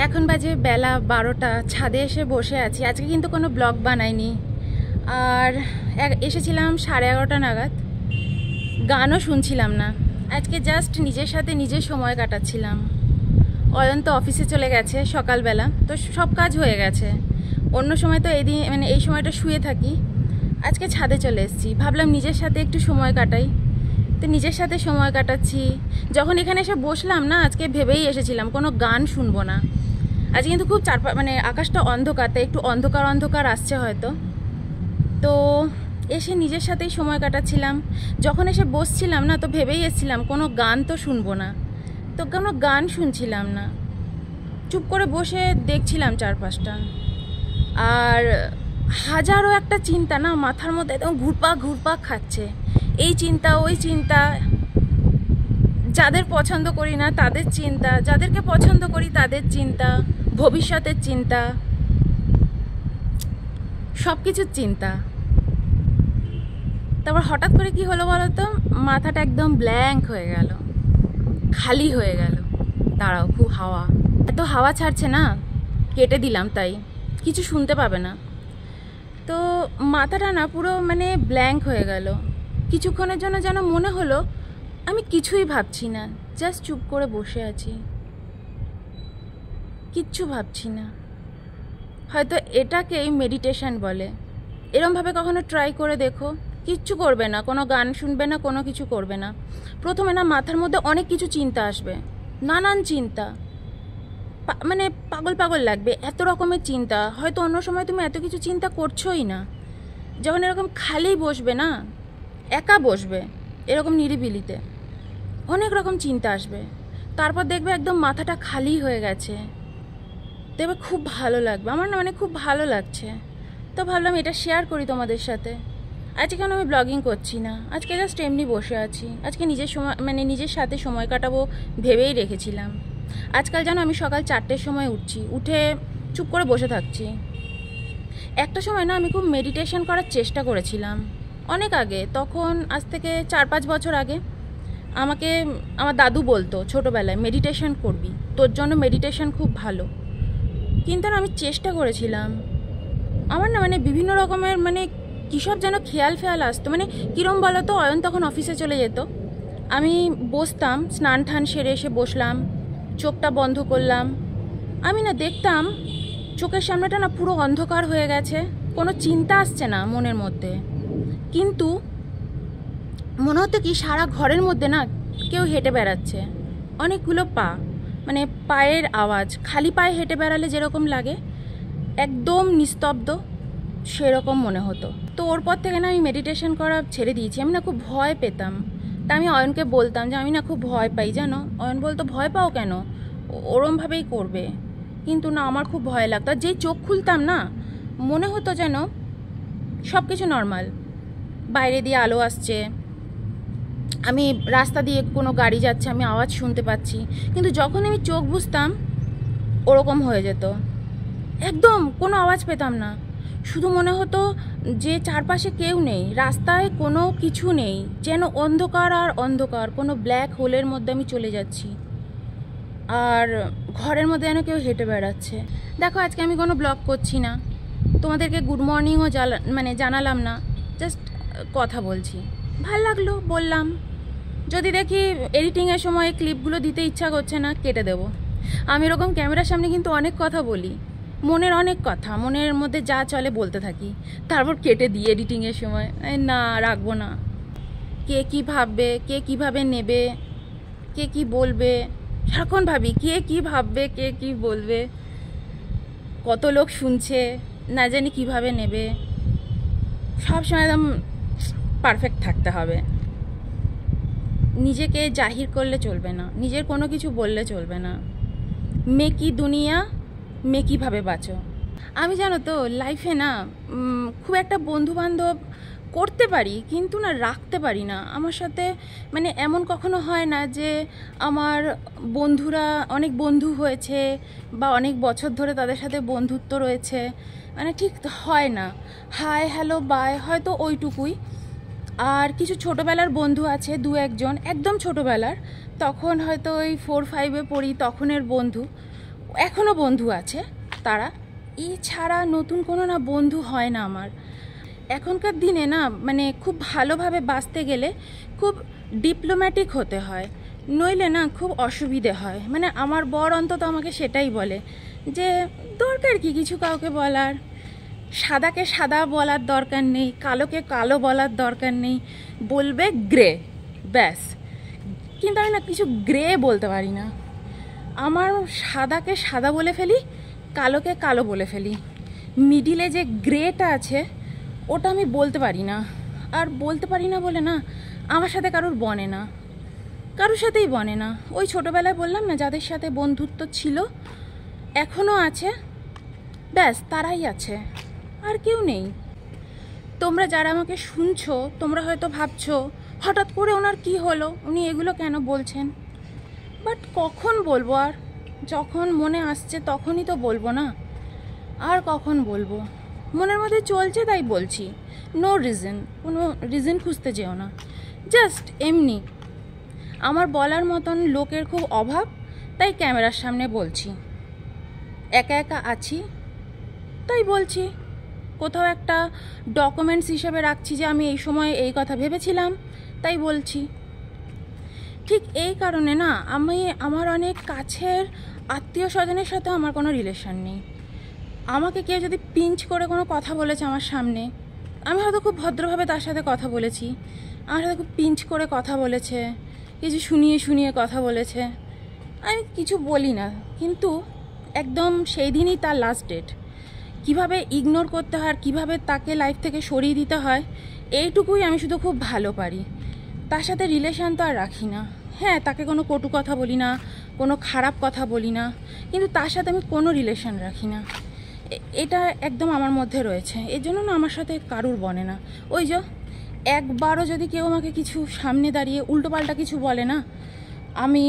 এখন বাজে বেলা 12টা। ছাদে এসে বসে আছি। আজকে কিন্তু কোনো ব্লগ বানাইনি। আর এসেছিলাম 11:30 নাগাদ। গানও শুনছিলাম না। আজকে জাস্ট নিজের সাথে নিজের সময় কাটাচ্ছিলাম। অয়ন তো অফিসে চলে গেছে সকালবেলা, তো সব কাজ হয়ে গেছে। অন্য সময় তো এই সময়টা শুয়ে থাকি। আজকে ছাদে চলে এসেছি, ভাবলাম নিজের সাথে একটু সময় কাটাই। তো নিজের সাথে সময় কাটাচ্ছি। যখন এখানে এসে বসলাম না, আজকে ভেবেই এসেছিলাম কোনো গান শুনবো না। আজকে কিন্তু খুব আকাশটা অন্ধকার, তাই একটু অন্ধকার অন্ধকার আসছে হয়তো। তো এসে নিজের সাথেই সময় কাটাচ্ছিলাম। যখন এসে বসছিলাম না, তো ভেবেই এসেছিলাম কোনো গান তো শুনবো না। তো কোনো গান শুনছিলাম না, চুপ করে বসে দেখছিলাম চারপাশটা। আর হাজারো একটা চিন্তা না মাথার মধ্যে একদম ঘুরপাক ঘুরপাক খাচ্ছে। এই চিন্তা ওই চিন্তা, যাদের পছন্দ করি না তাদের চিন্তা, যাদেরকে পছন্দ করি তাদের চিন্তা, ভবিষ্যতের চিন্তা, সব কিছুর চিন্তা। তারপর হঠাৎ করে কি হলো বলো তো, মাথাটা একদম ব্ল্যাঙ্ক হয়ে গেল, খালি হয়ে গেল। দাঁড়াও, খুব হাওয়া, এত হাওয়া ছাড়ছে না, কেটে দিলাম, তাই কিছু শুনতে পাবে না। তো মাথাটা না পুরো ব্ল্যাঙ্ক হয়ে গেল। কিছুক্ষণের জন্য যেন মনে হলো আমি কিছুই ভাবছি না, জাস্ট চুপ করে বসে আছি, কিচ্ছু ভাবছি না। হয়তো এটাকেই মেডিটেশন বলে। এরমভাবে কখনো ট্রাই করে দেখো। কিচ্ছু করবে না, কোনো গান শুনবে না, কোনো কিছু করবে না। প্রথমে না মাথার মধ্যে অনেক কিছু চিন্তা আসবে, নানান চিন্তা, পাগল পাগল লাগবে, এত রকমের চিন্তা। হয়তো অন্য সময় তুমি এত কিছু চিন্তা করছোই না। যখন এরকম খালি বসবে না, একা বসবে এরকম নিরিবিলিতে, অনেক রকম চিন্তা আসবে। তারপর দেখবে একদম মাথাটা খালি হয়ে গেছে, দেখবে খুব ভালো লাগবে। আমার না খুব ভালো লাগছে। তো ভাবলাম এটা শেয়ার করি তোমাদের সাথে। আজকে কেন আমি ব্লগিং করছি না, আজকে জাস্ট এমনি বসে আছি। আজকে নিজের সময় নিজের সাথে সময় কাটাবো ভেবেই রেখেছিলাম। আজকাল যেন আমি সকাল 4টের সময় উঠছি, উঠে চুপ করে বসে থাকছি। একটা সময় না আমি খুব মেডিটেশন করার চেষ্টা করেছিলাম, অনেক আগে, তখন আজ থেকে 4-5 বছর আগে। আমাকে আমার দাদু বলতো ছোটোবেলায়, মেডিটেশন করবি, তোর জন্য মেডিটেশন খুব ভালো। কিন্তু না আমি চেষ্টা করেছিলাম, আমার না বিভিন্ন রকমের কী সব যেন খেয়াল ফেয়াল আসতো। কীরম বলো তো, অয়ন তখন অফিসে চলে যেত, আমি বসতাম, স্নান টান সেরে এসে বসলাম, চোখটা বন্ধ করলাম। আমি না দেখতাম চোখের সামনেটা না পুরো অন্ধকার হয়ে গেছে, কোনো চিন্তা আসছে না মনের মধ্যে। কিন্তু মনে হতো কি সারা ঘরের মধ্যে না কেউ হেঁটে বেড়াচ্ছে, অনেকগুলো পা, পায়ের আওয়াজ। খালি পায়ে হেঁটে বেড়ালে যেরকম লাগে, একদম নিস্তব্ধ, সেরকম মনে হতো। তো ওর পর থেকে না আমি মেডিটেশন করা ছেড়ে দিয়েছি। আমি না খুব ভয় পেতাম। তা আমি অয়নকে বলতাম যে আমি না খুব ভয় পাই, জানো। অয়ন বলতো ভয় পাও কেন, ওরমভাবেই করবে। কিন্তু না, আমার খুব ভয় লাগতো। যেই চোখ খুলতাম না, মনে হতো যেন সব কিছু নর্মাল, বাইরে দিয়ে আলো আসছে, আমি রাস্তা দিয়ে কোনো গাড়ি যাচ্ছে, আমি আওয়াজ শুনতে পাচ্ছি। কিন্তু যখন আমি চোখ বুঝতাম, ওরকম হয়ে যেত, একদম কোনো আওয়াজ পেতাম না। শুধু মনে হতো যে চারপাশে কেউ নেই, রাস্তায় কোনো কিছু নেই, যেন অন্ধকার আর অন্ধকার, কোনো ব্ল্যাক হোলের মধ্যে আমি চলে যাচ্ছি। আর ঘরের মধ্যে যেন কেউ হেঁটে বেড়াচ্ছে। দেখো, আজকে আমি কোনো ব্লগ করছি না, তোমাদেরকে গুড মর্নিংও জানালাম না, জাস্ট কথা বলছি। ভাল লাগলো বললাম। যদি দেখি এডিটিংয়ের সময় ক্লিপগুলো দিতে ইচ্ছা করছে না, কেটে দেবো। আমি এরকম ক্যামেরার সামনে কিন্তু অনেক কথা বলি, মনের অনেক কথা, মনের মধ্যে যা চলে বলতে থাকি, তারপর কেটে দিই এডিটিংয়ের সময়। না, রাখবো না। কে কী ভাববে, কে কীভাবে নেবে, কে কী বলবে, সারাক্ষণ ভাবি কে কী ভাববে, কে কী বলবে, কত লোক শুনছে, না জানি কীভাবে নেবে। সবসময় একদম পারফেক্ট থাকতে হবে, নিজেকে জাহির করলে চলবে না, নিজের কোনো কিছু বললে চলবে না। মেকি দুনিয়া, মেকিভাবে বাঁচো। আমি জানো তো লাইফে না খুব একটা বন্ধুবান্ধব করতে পারি, কিন্তু না রাখতে পারি না আমার সাথে। এমন কখনো হয় না যে আমার বন্ধুরা, অনেক বন্ধু হয়েছে বা অনেক বছর ধরে তাদের সাথে বন্ধুত্ব রয়েছে, ঠিক হয় না। হাই হ্যালো বাই, হয়তো ওইটুকুই। আর কিছু ছোটোবেলার বন্ধু আছে, 2-1 জন, একদম ছোটোবেলার, তখন হয়তো ওই 4-5-এ পড়ি, তখনের বন্ধু, এখনও বন্ধু আছে তারা, এছাড়া নতুন কোনো না বন্ধু হয় না আমার। এখনকার দিনে না মানে খুব ভালোভাবে বাঁচতে গেলে খুব ডিপ্লোম্যাটিক হতে হয়, নইলে না খুব অসুবিধে হয়। মানে আমার বর অন্তত আমাকে সেটাই বলে যে দরকার কি কিছু কাউকে বলার, সাদাকে সাদা বলার দরকার নেই, কালোকে কালো বলার দরকার নেই, বলবে গ্রে, ব্যাস। কিন্তু আমি না কিছু গ্রে বলতে পারি না। আমার সাদাকে সাদা বলে ফেলি, কালোকে কালো বলে ফেলি, মিডিলে যে গ্রেটা আছে ওটা আমি বলতে পারি না। আর বলতে পারি না বলে না আমার সাথে কারোর বনে না, কারোর সাথেই বনে না। ওই ছোটোবেলায় বললাম না যাদের সাথে বন্ধুত্ব ছিল এখনও আছে, ব্যাস তারাই আছে, আর কেউ নেই। তোমরা যারা আমাকে শুনছো তোমরা হয়তো ভাবছো হঠাৎ করে ওনার কি হলো, উনি এগুলো কেন বলছেন। বাট কখন বলবো, আর যখন মনে আসছে তখনই তো বলবো না, আর কখন বলবো। মনের মধ্যে চলছে তাই বলছি, নো রিজন, কোনো রিজন খুঁজতে যেও না, জাস্ট এমনি। আমার বলার মতন লোকের খুব অভাব, তাই ক্যামেরার সামনে বলছি। একা একা আছি তাই বলছি, কোথাও একটা ডকুমেন্টস হিসেবে রাখছি যে আমি এই সময় এই কথা ভেবেছিলাম তাই বলছি। ঠিক এই কারণে না আমি আমার অনেক কাছের আত্মীয় স্বজনের সাথে আমার কোনো রিলেশন নেই। আমাকে কেউ যদি পিঞ্চ করে কোনো কথা বলেছে আমার সামনে, আমি হয়তো খুব ভদ্রভাবে তার সাথে কথা বলেছি, আমার সাথে খুব পিঞ্চ করে কথা বলেছে, কিছু শুনিয়ে শুনিয়ে কথা বলেছে, আমি কিছু বলি না। কিন্তু একদম সেই দিনই তার লাস্ট ডেট, কিভাবে ইগনোর করতে হয় আর কীভাবে তাকে লাইফ থেকে সরিয়ে দিতে হয় এইটুকুই আমি শুধু খুব ভালো পারি। তার সাথে রিলেশান তো আর রাখি না। হ্যাঁ, তাকে কোনো কটু কথা বলি না, কোনো খারাপ কথা বলি না, কিন্তু তার সাথে আমি কোনো রিলেশান রাখি না। এটা একদম আমার মধ্যে রয়েছে, এর জন্য না আমার সাথে কারুর বনে না। ওই যে একবারও যদি কেউ আমাকে কিছু সামনে দাঁড়িয়ে উল্টোপাল্টা কিছু বলে না, আমি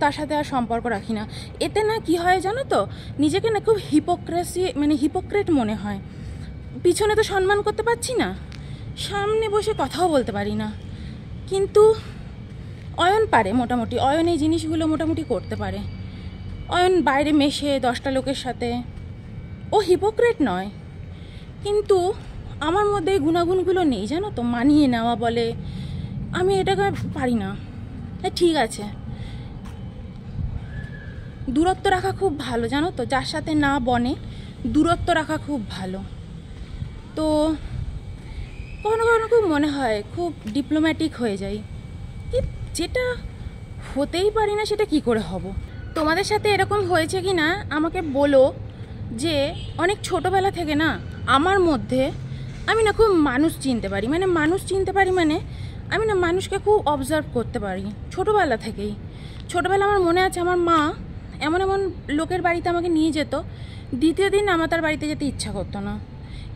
তার সাথে আর সম্পর্ক রাখি না। এতে না কি হয় জানো তো, নিজেকে না খুব হিপোক্রেট মনে হয়। পিছনে তো সম্মান করতে পারছি না, সামনে বসে কথাও বলতে পারি না। কিন্তু অয়ন পারে, মোটামুটি অয়ন এই জিনিসগুলো মোটামুটি করতে পারে। অয়ন বাইরে মেশে 10টা লোকের সাথে, ও হিপোক্রেট নয়। কিন্তু আমার মধ্যে এই গুণাগুণগুলো নেই জানো তো, মানিয়ে নেওয়া বলে, আমি এটাকে পারি না। ঠিক আছে, দূরত্ব রাখা খুব ভালো জানো তো, যার সাথে না বনে দূরত্ব রাখা খুব ভালো। তো কখনো কখনো খুব মনে হয় খুব ডিপ্লোম্যাটিক হয়ে যাই, কি যেটা হতেই পারি না সেটা কি করে হব। তোমাদের সাথে এরকম হয়েছে কি না আমাকে বলো, যে অনেক ছোটোবেলা থেকে না আমার মধ্যে আমি না খুব মানুষ চিনতে পারি, মানে আমি না মানুষকে খুব অবজার্ভ করতে পারি ছোটোবেলা থেকেই। ছোটোবেলা আমার মনে আছে আমার মা এমন এমন লোকের বাড়িতে আমাকে নিয়ে যেত, দ্বিতীয় দিন আমার তার বাড়িতে যেতে ইচ্ছা করতো না।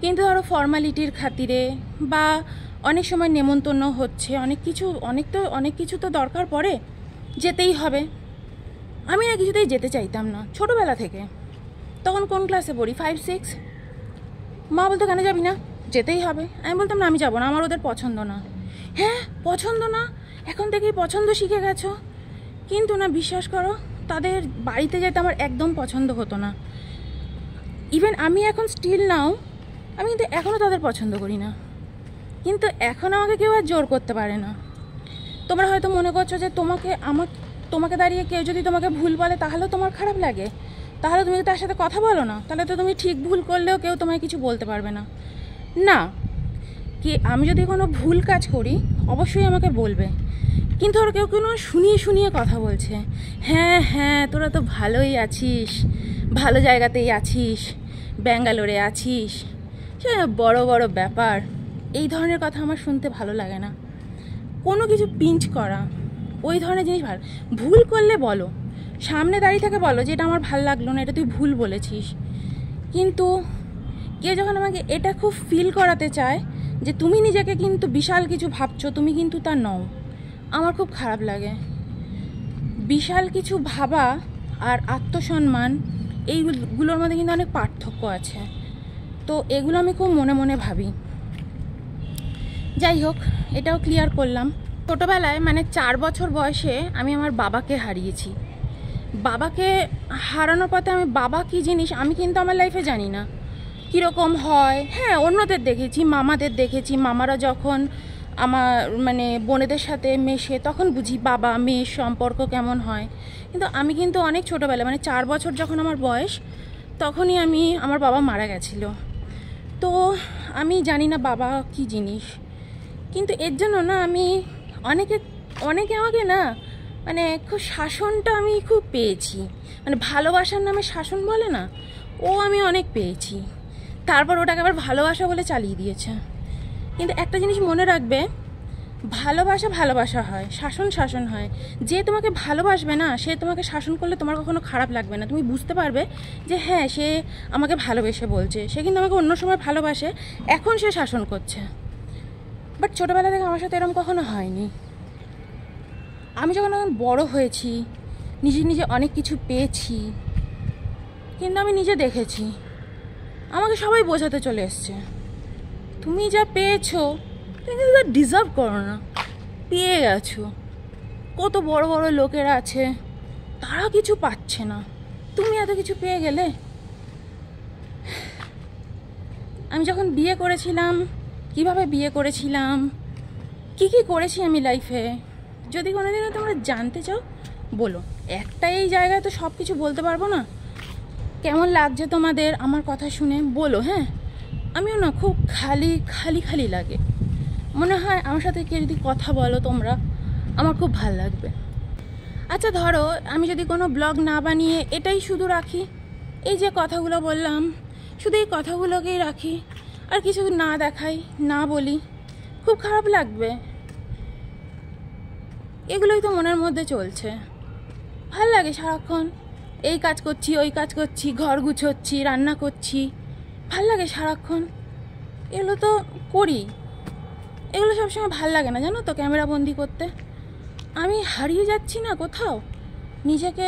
কিন্তু ধরো ফর্মালিটির খাতিরে বা অনেক সময় নেমন্তন্ন হচ্ছে, অনেক কিছু তো দরকার পড়ে, যেতেই হবে। আমি না কিছুতেই যেতে চাইতাম না ছোটোবেলা থেকে। তখন কোন ক্লাসে পড়ি, 5-6। মা বলতো কেন যাবি না, যেতেই হবে। আমি বলতাম না, আমি যাবো না, আমার ওদের পছন্দ না। হ্যাঁ পছন্দ না, এখন থেকেই পছন্দ শিখে গেছো। কিন্তু না বিশ্বাস করো, তাদের বাড়িতে যেতে আমার একদম পছন্দ হতো না। ইভেন আমি এখন স্টিল নাও, আমি কিন্তু এখনও তাদের পছন্দ করি না। কিন্তু এখন আমাকে কেউ আর জোর করতে পারে না। তোমরা হয়তো মনে করছো যে তোমাকে দাঁড়িয়ে কেউ যদি তোমাকে ভুল বলে তাহলেও তোমার খারাপ লাগে, তাহলে তুমি তার সাথে কথা বলো না, তাহলে তো তুমি ঠিক ভুল করলেও কেউ তোমায় কিছু বলতে পারবে না। না, কি আমি যদি কোনো ভুল কাজ করি অবশ্যই আমাকে বলবে। কিন্তু আর কেউ কোনো শুনিয়ে শুনিয়ে কথা বলছে, হ্যাঁ হ্যাঁ তোরা তো ভালোই আছিস, ভালো জায়গাতেই আছিস, ব্যাঙ্গালোরে আছিস, সে বড় বড় ব্যাপার, এই ধরনের কথা আমার শুনতে ভালো লাগে না। কোনো কিছু পিঞ্চ করা, ওই ধরনের জিনিস ভালো। ভুল করলে বলো, সামনে দাঁড়িয়ে থাকে বলো যে এটা আমার ভালো লাগলো না, এটা তুই ভুল বলেছিস। কিন্তু কেউ যখন আমাকে এটা খুব ফিল করাতে চায় যে তুমি নিজেকে কিন্তু বিশাল কিছু ভাবছো, তুমি কিন্তু তা নও, আমার খুব খারাপ লাগে। বিশাল কিছু ভাবা আর আত্মসম্মান এইগুলোর মধ্যে কিন্তু অনেক পার্থক্য আছে। তো এগুলো আমি খুব মনে মনে ভাবি। যাই হোক, এটাও ক্লিয়ার করলাম। ছোটোবেলায় 4 বছর বয়সে আমি আমার বাবাকে হারিয়েছি। বাবাকে হারানোর পথে আমি বাবা কী জিনিস আমি কিন্তু আমার লাইফে জানি না কীরকম হয়। হ্যাঁ, অন্যদের দেখেছি, মামাদের দেখেছি, মামারা যখন আমার মানে বোনেদের সাথে মেশে তখন বুঝি বাবা মেয়ের সম্পর্ক কেমন হয়। কিন্তু আমি কিন্তু অনেক ছোটোবেলা মানে 4 বছর যখন আমার বয়স তখনই আমার বাবা মারা গেছিলো। তো আমি জানি না বাবা কী জিনিস। কিন্তু এর জন্য না আমি অনেকে আমাকে না মানে খুব শাসনটা আমি খুব পেয়েছি, মানে ভালোবাসার নামে শাসন বলে না, ও আমি অনেক পেয়েছি। তারপর ওটাকে আবার ভালোবাসা বলে চালিয়ে দিয়েছে। কিন্তু একটা জিনিস মনে রাখবে, ভালোবাসা হয়, শাসন হয়। যে তোমাকে ভালোবাসবে না সে তোমাকে শাসন করলে তোমার কখনো খারাপ লাগবে না। তুমি বুঝতে পারবে যে হ্যাঁ সে আমাকে ভালোবেসে বলছে, সে কিন্তু আমাকে অন্য সময় ভালোবাসে, এখন সে শাসন করছে। বাট ছোটোবেলা থেকে আমার সাথে এরকম কখনো হয়নি। আমি যখন বড় হয়েছি নিজে অনেক কিছু পেয়েছি, কিন্তু আমি নিজে দেখেছি আমাকে সবাই বোঝাতে চলে এসছে তুমি যা পেয়েছো তুমি কিন্তু তা ডিজার্ভ করো না, পেয়ে গেছো। কত বড় বড় লোকেরা আছে তারা কিছু পাচ্ছে না, তুমি এত কিছু পেয়ে গেলে। আমি যখন বিয়ে করেছিলাম, কিভাবে বিয়ে করেছিলাম, কি করেছি আমি লাইফে, যদি কোনোদিনও তোমরা জানতে চাও বলো। একটা এই জায়গায় তো সব কিছু বলতে পারবো না। কেমন লাগছে তোমাদের আমার কথা শুনে বলো। হ্যাঁ, আমিও না খুব খালি লাগে, মনে হয় আমার সাথে কেউ যদি কথা বলো তোমরা আমার খুব ভাল লাগবে। আচ্ছা ধরো আমি যদি কোনো ব্লগ না বানিয়ে এটাই শুধু রাখি, এই যে কথাগুলো বললাম শুধু এই কথাগুলোকেই রাখি আর কিছু না দেখাই, না বলি, খুব খারাপ লাগবে। এগুলোই তো মনের মধ্যে চলছে। ভাল লাগে সারাক্ষণ এই কাজ করছি, ওই কাজ করছি, ঘর গুছোচ্ছি, রান্না করছি, ভাল লাগে সারাক্ষণ। এগুলো তো করি, এগুলো সবসময় ভাল লাগে না জানো তো ক্যামেরা বন্দি করতে। আমি হারিয়ে যাচ্ছি না কোথাও, নিজেকে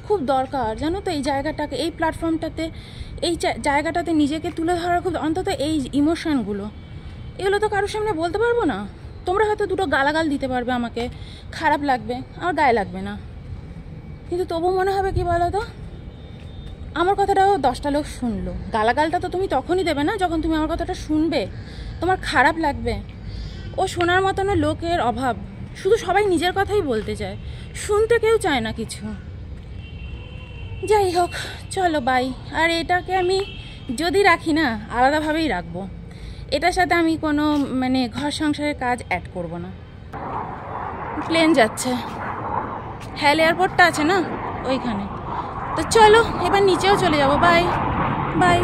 খুব দরকার জানো তো এই জায়গাটাকে, এই প্ল্যাটফর্মটাতে, এই জায়গাটাতে নিজেকে তুলে ধরার খুব, অন্তত এই ইমোশনগুলো, এগুলো তো কারোর সামনে বলতে পারবো না। তোমরা হয়তো দুটো গালাগাল দিতে পারবে আমাকে, খারাপ লাগবে, আমার গায়ে লাগবে না, কিন্তু তবু মনে হবে কি বলো তো, আমার কথাটাও 10টা লোক শুনলো। গালাগালটা তো তুমি তখনই দেবে না যখন তুমি আমার কথাটা শুনবে, তোমার খারাপ লাগবে। ও শোনার মতনও লোকের অভাব, শুধু সবাই নিজের কথাই বলতে চায়, শুনতে কেউ চায় না কিছু। যাই হোক চলো বাই। আর এটাকে আমি যদি রাখি না আলাদাভাবেই রাখবো, এটার সাথে আমি কোনো মানে ঘর সংসারের কাজ অ্যাড করব না। প্লেন যাচ্ছে, হ্যাল এয়ারপোর্টটা আছে না ওইখানে, তো চলো এবার নিচেও চলে যাবো। Bye bye.